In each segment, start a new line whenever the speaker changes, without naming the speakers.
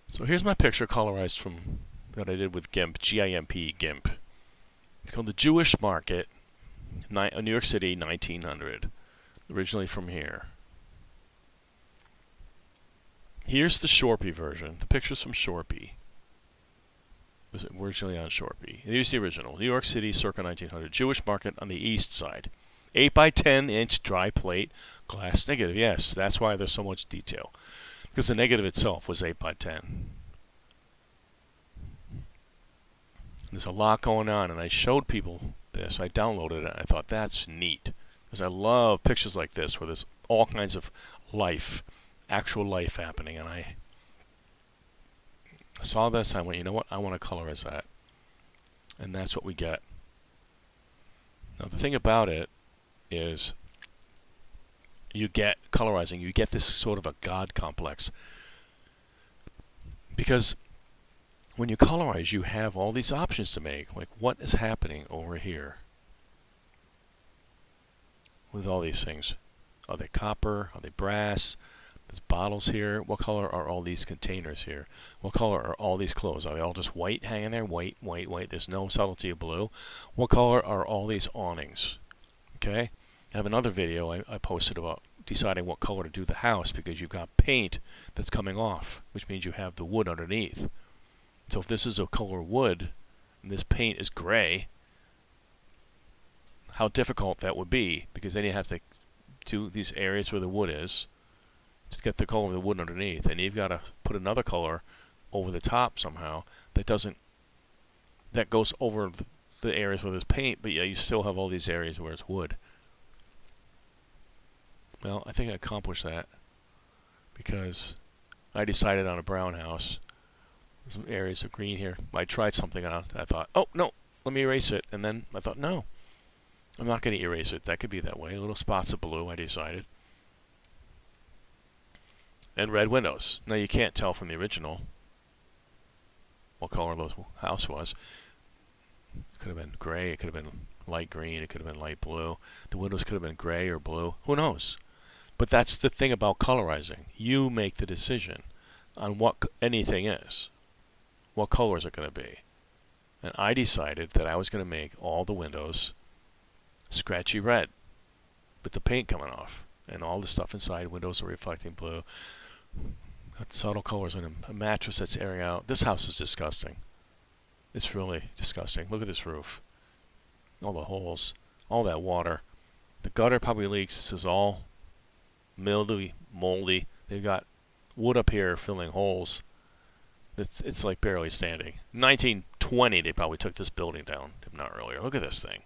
So here's my picture colorized from that I did with GIMP, G-I-M-P, GIMP. It's called the Jewish Market, New York City, 1900. Originally from here. Here's the Shorpy version. The picture's from Shorpy. It was originally on Shorpy. Here's the original. New York City, circa 1900. Jewish Market on the east side. 8 by 10 inch dry plate, glass negative. Yes, that's why there's so much detail. Because the negative itself was 8 by 10. There's a lot going on, and I showed people this. I downloaded it, and I thought, that's neat. Because I love pictures like this, where there's all kinds of life, actual life happening, and I saw this, I went, you know what, I want to colorize that. And that's what we get. Now, the thing about it is, you get colorizing, you get this sort of a God complex. Because when you colorize, you have all these options to make. Like, what is happening over here with all these things? Are they copper? Are they brass? There's bottles here. What color are all these containers here? What color are all these clothes? Are they all just white hanging there? White, white, white. There's no subtlety of blue. What color are all these awnings? Okay? I have another video I posted about deciding what color to do the house, because you've got paint that's coming off, which means you have the wood underneath. So if this is a color wood, and this paint is gray, how difficult that would be, because then you have to do these areas where the wood is to get the color of the wood underneath, and you've got to put another color over the top somehow that goes over the areas where there's paint, but yeah, you still have all these areas where it's wood. Well, I think I accomplished that, because I decided on a brown house. Some areas of green here. I tried something on. I thought, oh no, let me erase it. And then I thought, no, I'm not going to erase it. That could be that way. Little spots of blue, I decided. And red windows. Now you can't tell from the original what color the house was. It could have been gray. It could have been light green. It could have been light blue. The windows could have been gray or blue. Who knows? But that's the thing about colorizing. You make the decision on what anything is. What color is it going to be? And I decided that I was going to make all the windows scratchy red with the paint coming off, and all the stuff inside windows are reflecting blue. Got subtle colors in a mattress that's airing out. This house is disgusting. It's really disgusting. Look at this roof. All the holes, all that water. The gutter probably leaks. This is all mildewy, moldy. They've got wood up here filling holes. It's like barely standing. 1920, they probably took this building down, if not earlier. Look at this thing.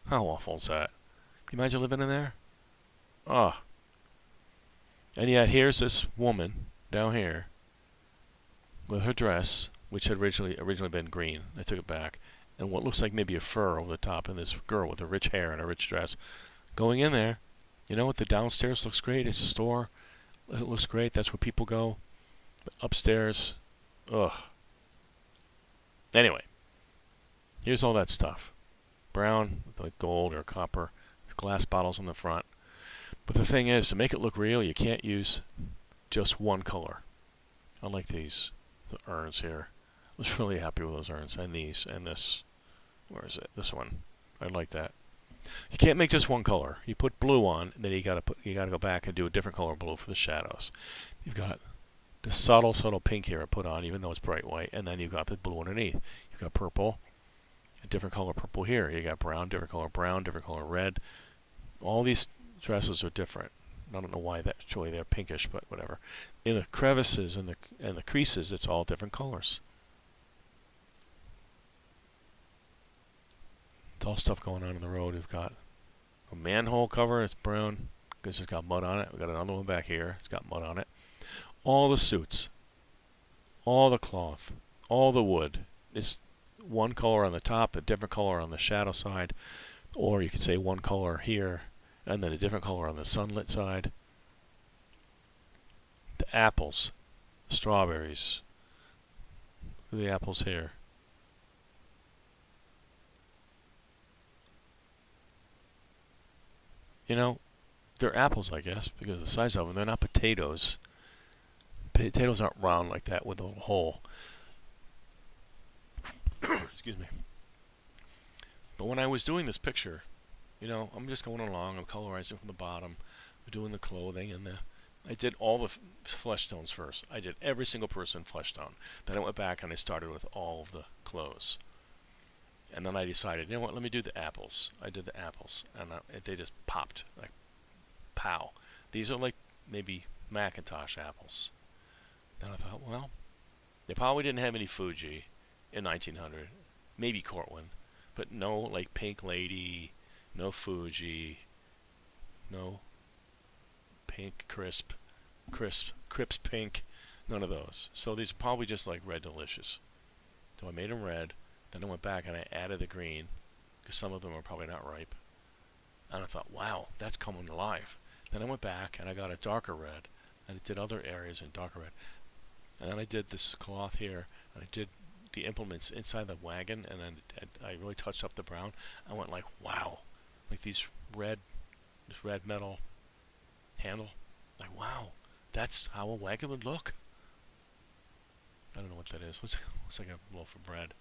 How awful is that? Can you imagine living in there? Ah. And yet here's this woman down here with her dress, which had originally been green. I took it back. And what looks like maybe a fur over the top, and this girl with her rich hair and a rich dress going in there. You know what? The downstairs looks great. It's a store. It looks great. That's where people go. But upstairs, ugh. Anyway, here's all that stuff. Brown, like gold or copper, glass bottles on the front. But the thing is, to make it look real, you can't use just one color. Unlike these, the urns here. I was really happy with those urns, and these, and this. Where is it? This one. I like that. You can't make just one color. You put blue on, and then you gotta go back and do a different color blue for the shadows. You've got the subtle pink here I put on, even though it's bright white, and then you've got the blue underneath. You've got purple, a different color purple here. You got brown, different color red. All these dresses are different. I don't know why actually they're pinkish, but whatever. In the crevices and the creases, it's all different colors. It's all stuff going on in the road. We've got a manhole cover. It's brown because it's got mud on it. We've got another one back here. It's got mud on it. All the suits, all the cloth, all the wood. It's one color on the top, a different color on the shadow side. Or you could say one color here, and then a different color on the sunlit side. The apples, strawberries. Look at the apples here. You know, they're apples, I guess, because of the size of them. They're not potatoes. Potatoes aren't round like that with a little hole. Excuse me. But when I was doing this picture, you know, I'm just going along. I'm colorizing from the bottom. I'm doing the clothing and I did all the flesh tones first. I did every single person flesh tone. Then I went back and I started with all of the clothes. And then I decided, you know what, let me do the apples. I did the apples, and they just popped, like, pow. These are like maybe Macintosh apples. Then I thought, well, they probably didn't have any Fuji in 1900. Maybe Cortland. But no, like, Pink Lady, no Fuji, no Pink Crisp, Pink, none of those. So these are probably just like Red Delicious. So I made them red. Then I went back and I added the green, because some of them are probably not ripe. And I thought, wow, that's coming alive. Then I went back and I got a darker red, and I did other areas in darker red. And then I did this cloth here, and I did the implements inside the wagon, and then I really touched up the brown. I went like, wow, like this red metal handle. Like, wow, that's how a wagon would look. I don't know what that is. Looks like a loaf of bread.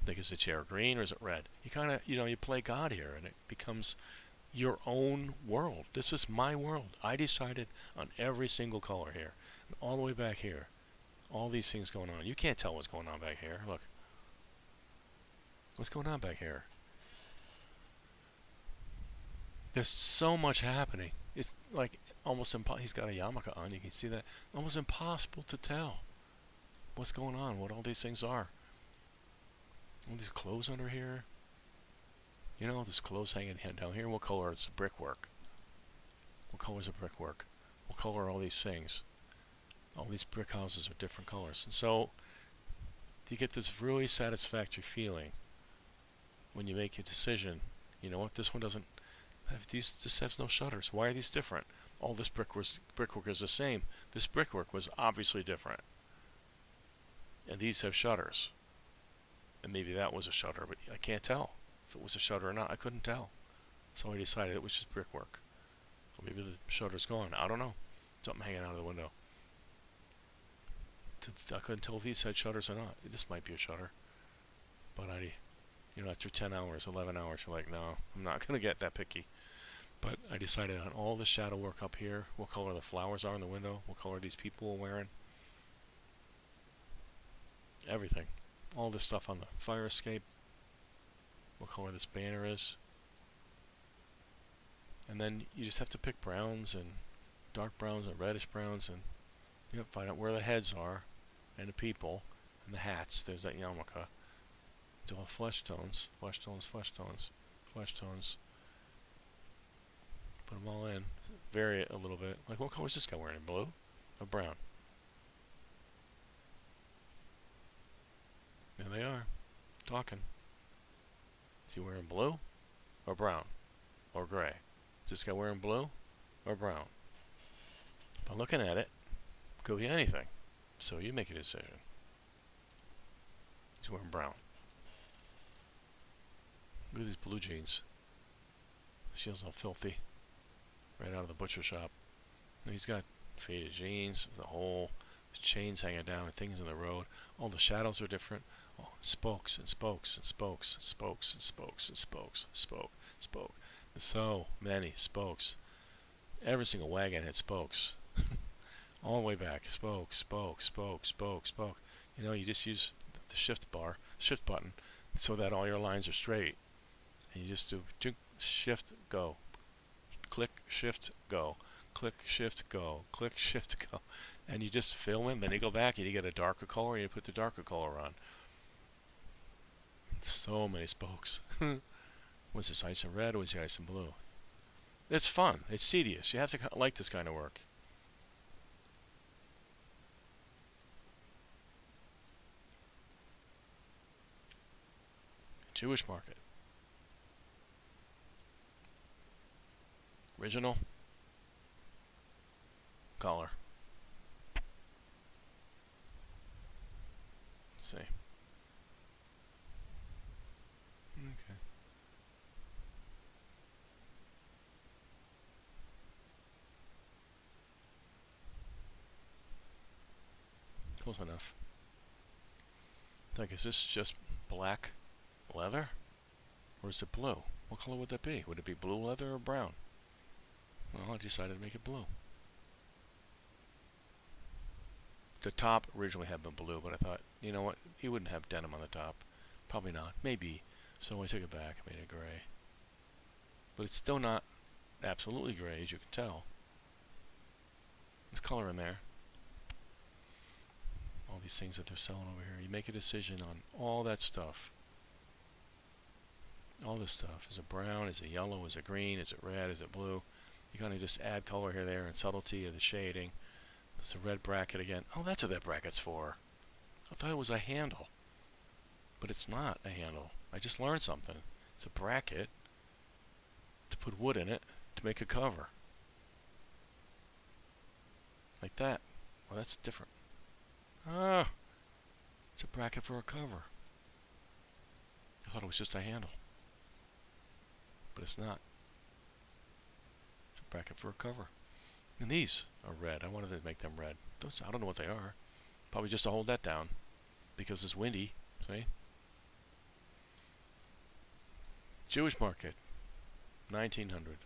I think, is the chair green or is it red? You kind of, you know, you play God here, and it becomes your own world. This is my world. I decided on every single color here, and all the way back here. All these things going on. You can't tell what's going on back here. Look. What's going on back here? There's so much happening. It's like almost impossible. He's got a yarmulke on. You can see that. Almost impossible to tell what's going on, what all these things are. All these clothes under here. You know, there's clothes hanging down here. What color is the brickwork? What color is the brickwork? What color are all these things? All these brick houses are different colors. And so you get this really satisfactory feeling when you make a decision. You know what? This one doesn't have these. This has no shutters. Why are these different? All this brickwork is the same. This brickwork was obviously different. And these have shutters. And maybe that was a shutter, but I can't tell if it was a shutter or not. I couldn't tell. So I decided it was just brickwork. Or maybe the shutter's gone. I don't know. Something hanging out of the window. I couldn't tell if these had shutters or not. This might be a shutter. But you know, after 10 hours, 11 hours, you're like, no, I'm not going to get that picky. But I decided on all the shadow work up here, what color the flowers are in the window, what color these people are wearing. Everything. All this stuff on the fire escape. What color this banner is. And then you just have to pick browns and dark browns and reddish browns, and you know, find out where the heads are and the people and the hats. There's that yarmulke. It's all flesh tones, flesh tones, flesh tones, flesh tones. Put them all in. Vary it a little bit. Like, what color is this guy wearing? Blue or brown? There they are, talking. Is he wearing blue or brown or gray? Is this guy wearing blue or brown? By looking at it, could be anything. So you make a decision. He's wearing brown. Look at these blue jeans. This feels all filthy. Right out of the butcher shop. And he's got faded jeans, the hole, his chains hanging down, and things in the road. All the shadows are different. Oh, spokes and spokes and spokes and spokes and spokes and spokes, spoke. There's so many spokes. Every single wagon had spokes. All the way back. Spoke. You know, you just use the shift button, so that all your lines are straight. And you just do shift, go. Click, shift, go. Click, shift, go. Click, shift, go. And you just fill in, then you go back and you get a darker color and you put the darker color on. So many spokes. Was this ice and red or was it ice and blue? It's fun. It's tedious. You have to like this kind of work. Jewish market. Original. Color. Let's see. Okay. Close enough. Like, is this just black leather? Or is it blue? What color would that be? Would it be blue leather or brown? Well, I decided to make it blue. The top originally had been blue, but I thought, you know what? You wouldn't have denim on the top. Probably not. Maybe. So I took it back and made it gray. But it's still not absolutely gray, as you can tell. There's color in there. All these things that they're selling over here. You make a decision on all that stuff. All this stuff. Is it brown? Is it yellow? Is it green? Is it red? Is it blue? You kind of just add color here, there, and subtlety of the shading. It's a red bracket again. Oh, that's what that bracket's for. I thought it was a handle. But it's not a handle. I just learned something. It's a bracket to put wood in it to make a cover. Like that. Well, that's different. Ah! It's a bracket for a cover. I thought it was just a handle. But it's not. It's a bracket for a cover. And these are red. I wanted to make them red. Those, I don't know what they are. Probably just to hold that down. Because it's windy. See? Jewish market. 1900.